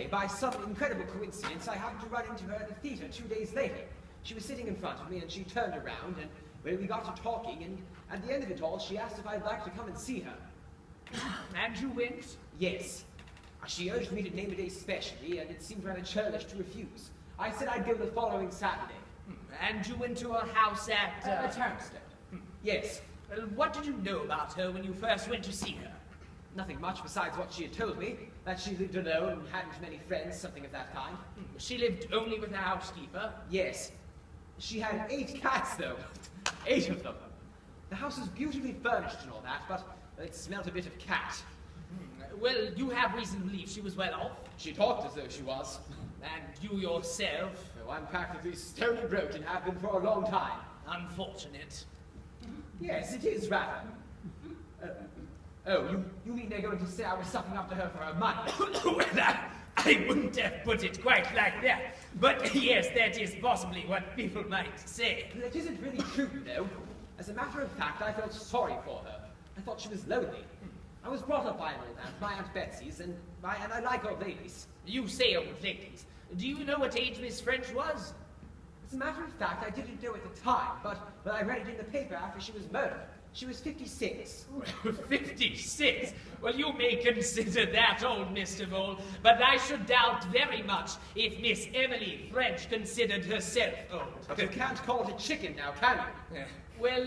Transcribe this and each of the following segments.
by some incredible coincidence, I happened to run into her at the theater 2 days later. She was sitting in front of me, and she turned around, and well, we got to talking, and at the end of it all, she asked if I'd like to come and see her. And you went? Yes. She urged me to name a day specially, and it seemed rather churlish to refuse. I said I'd go the following Saturday. And you went to her house at Hampstead. Yes. Well, what did you know about her when you first went to see her? Nothing much besides what she had told me, that she lived alone and hadn't many friends, something of that kind. She lived only with a housekeeper? Yes. She had 8 cats, though. 8 of them. The house was beautifully furnished and all that, but it smelt a bit of cat. Well, you have reason to believe she was well off. She talked as though she was. And you yourself? Oh, I'm practically stony broke and have been for a long time. Unfortunate. Yes, it is rather. You mean they're going to say I was sucking up to her for her money? Well, I wouldn't have put it quite like that. But yes, that is possibly what people might say. It isn't really true, you know. As a matter of fact, I felt sorry for her. I thought she was lonely. I was brought up by an old aunt, my Aunt Betsy's, and I like old ladies. You say old ladies. Do you know what age Miss French was? As a matter of fact, I didn't know at the time, but I read it in the paper after she was murdered. She was 56. 56? Well, you may consider that old, Mr. Vole, but I should doubt very much if Miss Emily French considered herself old. But you can't call it a chicken now, can you? Well,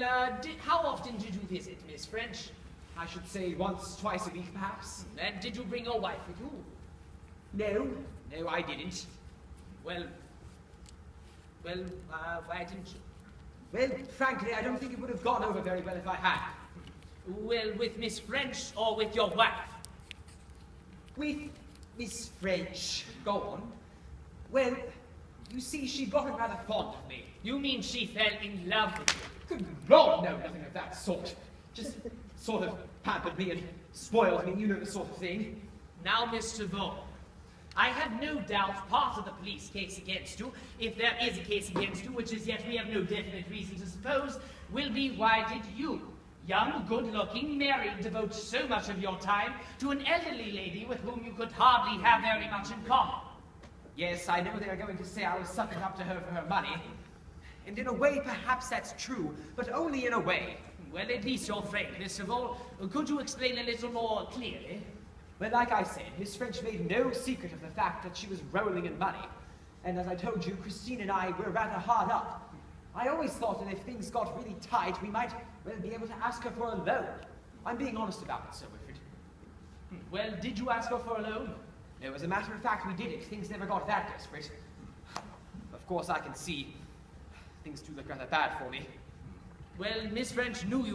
how often did you visit Miss French? I should say once, twice a week, perhaps. And did you bring your wife with you? No, I didn't. Well, why didn't you? Well, frankly, I don't think it would have gone over very well if I had. Well, with Miss French or with your wife? With Miss French. Go on. Well, you see, she got rather fond of me. You mean she fell in love with you? Good Lord, no, nothing of that sort. Just sort of pampered me and spoiled me, you know the sort of thing. Now, Mr. Vole, I have no doubt part of the police case against you, if there is a case against you, which as yet we have no definite reason to suppose, will be why did you, young, good-looking, married, devote so much of your time to an elderly lady with whom you could hardly have very much in common? Yes, I know they're going to say I was sucking up to her for her money. And in a way, perhaps that's true, but only in a way. Well, at least you're frank, Mr. Vole. Could you explain a little more clearly? Well, like I said, Miss French made no secret of the fact that she was rolling in money. And as I told you, Christine and I were rather hard up. I always thought that if things got really tight, we might, well, be able to ask her for a loan. I'm being honest about it, Sir Wilfrid. Well, did you ask her for a loan? No, as a matter of fact, we did it. Things never got that desperate. Of course, I can see things do look rather bad for me. Well, Miss French knew you